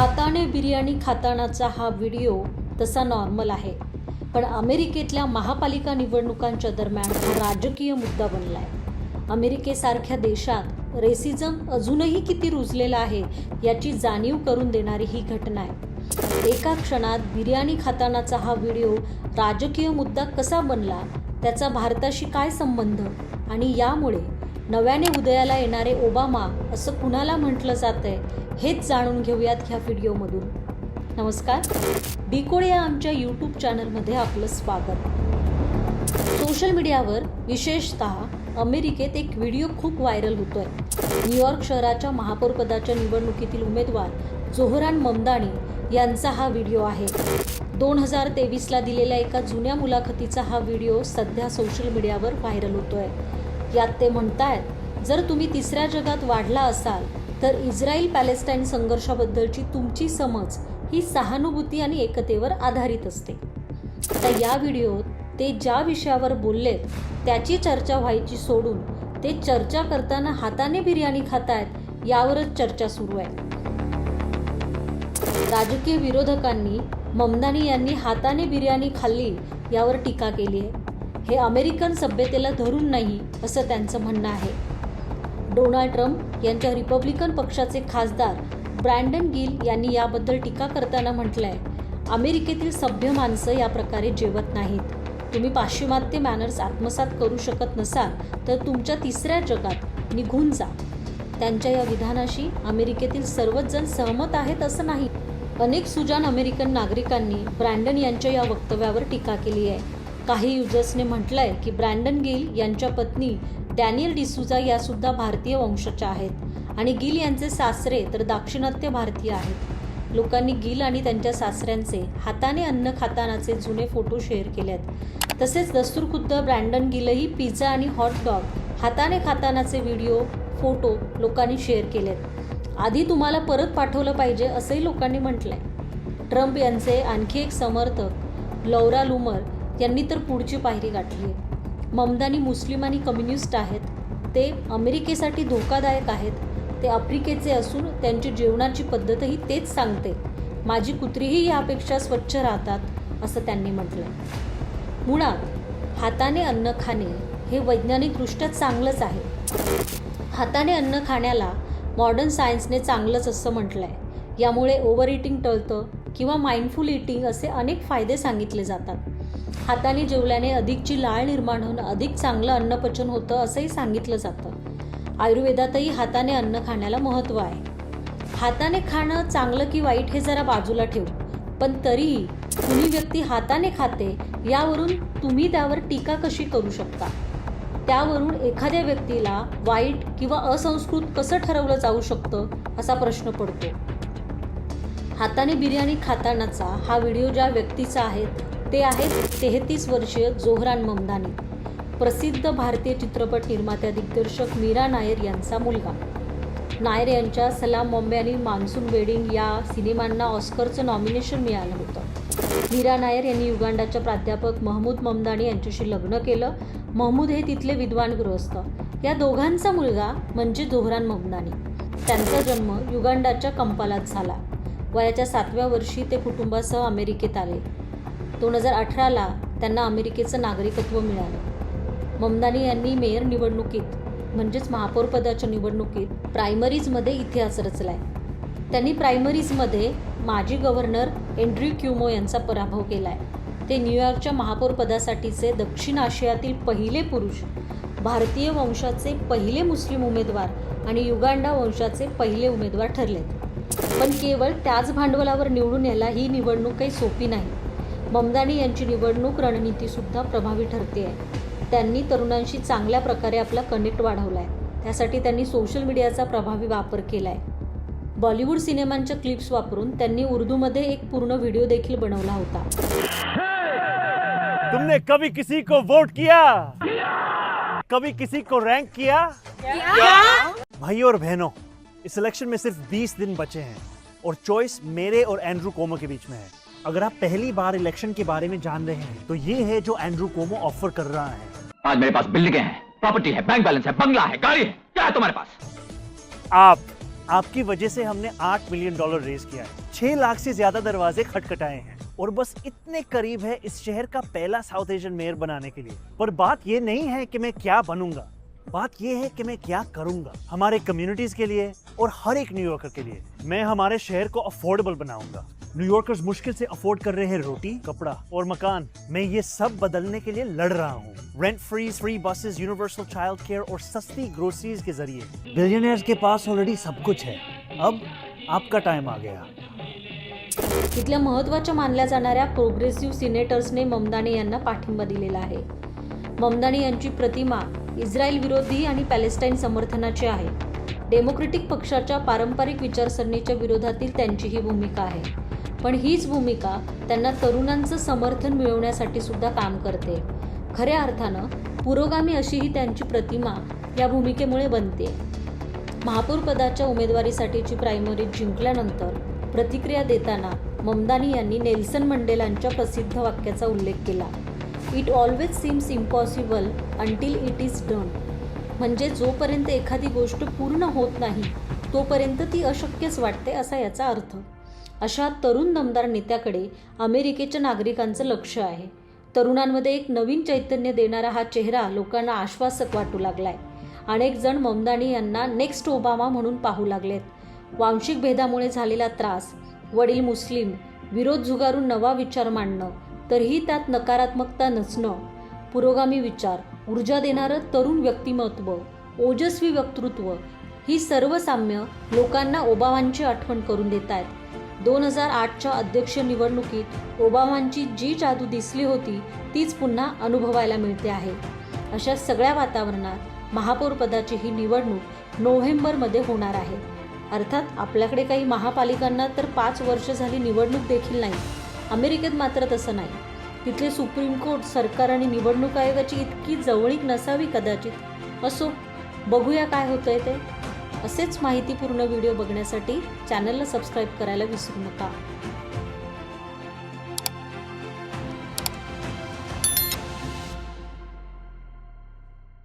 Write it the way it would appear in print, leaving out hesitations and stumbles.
हाताने बिर्याणी खातानाचा हा व्हिडिओ तसा नॉर्मल आहे, पण अमेरिकेतल्या महापालिका निवडणुकांच्या दरम्यान हा राजकीय मुद्दा बनला आहे. अमेरिकेसारख्या देशात रेसिझम अजूनही किती रुजलेला आहे याची जाणीव करून देणारी ही घटना आहे. एका क्षणात बिर्याणी खातानाचा हा व्हिडिओ राजकीय मुद्दा कसा बनला, त्याचा भारताशी काय संबंध आणि यामुळे नव्याने उदयाला येणारे ओबामा असं कुणाला म्हटलं जातंय हेच जाणून घेऊयात ह्या व्हिडिओमधून. नमस्कार, डिकोड या आमच्या यूट्यूब चॅनलमध्ये आपलं स्वागत. सोशल मीडियावर विशेषतः अमेरिकेत एक व्हिडिओ खूप व्हायरल होतोय. न्यूयॉर्क शहराच्या महापौरपदाच्या निवडणुकीतील उमेदवार जोहरान ममदानी यांचा हा व्हिडिओ आहे. 2023ला दिलेल्या एका जुन्या मुलाखतीचा हा व्हिडिओ सध्या सोशल मीडियावर व्हायरल होतोय. यात ते म्हणतायत, जर तुम्ही तिसऱ्या जगात वाढला असाल तर इस्रायल पॅलेस्टाईन संघर्षाबद्दलची तुमची समज ही सहानुभूती आणि एकतेवर आधारित असते. आता या व्हिडिओत ते ज्या विषयावर बोललेत त्याची चर्चा व्हायची सोडून ते चर्चा करताना हाताने बिर्याणी खातायत यावरच चर्चा सुरू आहे. राजकीय विरोधकांनी ममदानी यांनी हाताने बिर्याणी खाल्ली यावर टीका केली आहे. हे अमेरिकन सभ्यतेला धरून नाही असं त्यांचं म्हणणं आहे. डोनाल्ड ट्रम्प यांच्या रिपब्लिकन पक्षाचे खासदार ब्रँडन गिल यांनी याबद्दल टीका करताना म्हटलंय, अमेरिकेतील सभ्य माणसं या प्रकारे जेवत नाहीत. तुम्ही पाश्चिमात्य मॅनर्स आत्मसात करू शकत नसाल तर तुमच्या तिसऱ्या जगात निघून जा. त्यांच्या या विधानाशी अमेरिकेतील सर्वच जण सहमत आहेत असं नाही. अनेक सुजाण अमेरिकन नागरिकांनी ब्रँडन यांच्या या वक्तव्यावर टीका केली आहे. काही युजर्सने म्हटलंय की ब्रँडन गिल यांच्या पत्नी डॅनियल डिसूजा या सुद्धा भारतीय वंशाच्या आहेत आणि गिल यांचे सासरे तर दाक्षिणात्य भारतीय आहेत. लोकांनी गिल आणि त्यांच्या सासऱ्यांचे हाताने अन्न खातानाचे जुने फोटो शेअर केलेत. तसेच दस्तूरखुद्द ब्रँडन गिलही पिझ्झा आणि हॉट डॉग हाताने खातानाचे व्हिडिओ फोटो लोकांनी शेअर केलेत. आधी तुम्हाला परत पाठवलं पाहिजे असंही लोकांनी म्हटलंय. ट्रम्प यांचे आणखी एक समर्थक लौरा लूमर यांनी तर पुढची पायरी गाठली आहे. ममदानी मुस्लिम आणि कम्युनिस्ट आहेत. ते अमेरिकेसाठी धोकादायक आहेत. ते आफ्रिकेचे असून त्यांची जेवणाची पद्धतही तेच सांगते. माझी कुत्रीही यापेक्षा स्वच्छ राहतात असं त्यांनी म्हटलं. मुळात हाताने अन्न खाणे हे वैज्ञानिकदृष्ट्या चांगलंच आहे. हाताने अन्न खाण्याला मॉडर्न सायन्सने चांगलंच असं म्हटलं आहे. यामुळे ओव्हर इटिंग टळतं किंवा माइंडफुल इटिंग असे अनेक फायदे सांगितले जातात. हाताने जेवल्याने अधिकची लाळ निर्माण होऊन अधिक चांगलं अन्नपचन होतं असंही सांगितलं जातं. आयुर्वेदातही हाताने अन्न खाण्याला महत्त्व आहे. हाताने खाणं चांगलं की वाईट हे जरा बाजूला ठेवू, पण तरीही कुणी व्यक्ती हाताने खाते यावरून तुम्ही त्यावर टीका कशी करू शकता? त्यावरून एखाद्या व्यक्तीला वाईट किंवा असंस्कृत कसं ठरवलं जाऊ शकतं असा प्रश्न पडतो. हाताने बिर्याणी खातानाचा हा व्हिडिओ ज्या व्यक्तीचा आहे ते आहेत 33 वर्षीय जोहरान ममदानी, प्रसिद्ध भारतीय चित्रपट निर्मात्या दिग्दर्शक मीरा नायर यांचा मुलगा. नायर यांच्या सलाम बॉम्बे आणि मान्सून वेडिंग या सिनेमांना ऑस्करचं नॉमिनेशन मिळालं होतं. मीरा नायर यांनी युगांडाच्या प्राध्यापक महमूद ममदानी यांच्याशी लग्न केलं. महमूद हे तिथले विद्वान गृहस्थ. या दोघांचा मुलगा म्हणजे जोहरान ममदानी. त्यांचा जन्म युगांडाच्या कंपालात झाला. वयाच्या 7व्या वर्षी ते कुटुंबासह अमेरिकेत आले. 2018ला त्यांना अमेरिकेचं नागरिकत्व मिळालं. ममदानी यांनी मेयर निवडणुकीत म्हणजेच महापौरपदाच्या निवडणुकीत प्रायमरीजमध्ये इतिहास रचलाय. त्यांनी प्रायमरीजमध्ये माजी गव्हर्नर एंड्र्यू क्युमो यांचा पराभव केलाय. ते न्यूयॉर्कच्या महापौरपदासाठीचे दक्षिण आशियातील पहिले पुरुष, भारतीय वंशाचे पहिले मुस्लिम उमेदवार आणि युगांडा वंशाचे पहिले उमेदवार ठरलेत. पण केवळ त्याच भांडवलावर निवडून यायला ही निवडणूक काही सोपी नाही. ममदानी यांची निवडणूक रणनीतीसुद्धा प्रभावी ठरते आहे. त्यांनी तरुणांशी चांगल्या प्रकारे आपला कनेक्ट वाढवला आहे. त्यासाठी त्यांनी सोशल मीडियाचा प्रभावी वापर केला आहे. बॉलिवूड सिनेमांच्या क्लिप्स वापरून त्यांनी उर्दूमध्ये एक पूर्ण व्हिडिओ देखील बनवला होता. तुमने कभी किसी को वोट किया? कभी किसी को रैंक किया? भाइयों और बहनों, इस इलेक्शन में सिर्फ 20 दिन बचे हैं और चॉइस मेरे और एंड्रू कोमो के बीच में है. अगर आप पहली बार इलेक्शन के बारे में जान रहे हैं तो ये है जो एंड्रू कोमो ऑफर कर रहा है. आज मेरे पास बिल्डिंगें हैं, प्रॉपर्टी है, बैंक बैलेंस है, बंगला है, गाड़ी है, क्या है तुम्हारे पास? आप आपकी वजह से हमने $8 मिलियन रेज किया है, 6 लाख से ज्यादा दरवाजे खटखटाए हैं और बस इतने करीब है इस शहर का पहला साउथ एशियन मेयर बनाने के लिए। पर बात ये नहीं है कि मैं क्या बनूंगा, बात ये है कि मैं क्या करूंगा हमारे कम्युनिटीज के लिए और हर एक न्यूयॉर्कर के लिए। मैं हमारे शहर को अफोर्डेबल बनाऊंगा। न्यूयॉर्कर्स मुश्किल से अफोर्ड कर रहे हैं रोटी, कपड़ा और मकान। मैं ये सब बदलने के लिए लड़ रहा हूँ। Rent free buses, universal child care और सस्ती ग्रोसरीज के जरिए। बिलियनियर्स के पास ऑलरेडी सब कुछ है, अब आपका टाइम आ गया। इथल्या महत्त्वाच्या मानल्या जाणाऱ्या प्रोग्रेसिव्ह सिनेटर्सने ममदानी यांना पाठिंबा दिलेला आहे. ममदानी यांची प्रतिमा इस्रायल विरोधी आणि पॅलेस्टाईन समर्थनाची आहे. डेमोक्रेटिक पक्षाच्या पारंपरिक विचारसरणीच्या विरोधातील त्यांची ही भूमिका आहे. पण हीच भूमिका त्यांना तरुणांचं समर्थन मिळवण्यासाठी सुद्धा काम करते. खऱ्या अर्थानं पुरोगामी अशी ही त्यांची प्रतिमा या भूमिकेमुळे बनते. महापौर पदाच्या उमेदवारीसाठीची प्रायमरी जिंकल्यानंतर प्रतिक्रिया देताना ममदानी यांनी नेल्सन मंडेलांच्या प्रसिद्ध वाक्याचा उल्लेख केला. It always seems impossible until it is done. म्हणजे जोपर्यंत एखादी गोष्ट पूर्ण होत नाही तोपर्यंत ती अशक्यच वाटते असा याचा अर्थ. अशा तरुण दमदार नेत्याकडे अमेरिकेच्या नागरिकांचं लक्ष आहे. तरुणांमध्ये एक नवीन चैतन्य देणारा हा चेहरा लोकांना आश्वासक वाटू लागलाय. अनेक जण ममदानी यांना नेक्स्ट ओबामा म्हणून पाहू लागलेत. वांशिक भेदामुळे झालेला त्रास, वडील मुस्लिम, विरोध झुगारून नवा विचार मांडणं, तरीही त्यात नकारात्मकता नसणं, पुरोगामी विचार, ऊर्जा देणारं तरुण व्यक्तिमत्व, ओजस्वी वक्तृत्व, ही सर्व साम्य लोकांना ओबामांची आठवण करून देत आहेत. 2008च्या अध्यक्ष निवडणुकीत ओबामांची जी जादू दिसली होती तीच पुन्हा अनुभवायला मिळते आहे. अशा सगळ्या वातावरणात महापौर पदाची ही निवडणूक नोव्हेंबरमध्ये होणार आहे. अर्थात आपल्याकडे काही महापालिकांना तर 5 वर्ष झाली निवडणूक देखील नाही. अमेरिकेत मात्र तसं नाही. तिथले सुप्रीम कोर्ट, सरकार आणि निवडणूक आयोगाची इतकी जवळीक नसावी कदाचित. असो, बघूया काय होतंय ते. असेच माहितीपूर्ण व्हिडिओ बघण्यासाठी चॅनलला सबस्क्राईब करायला विसरू नका.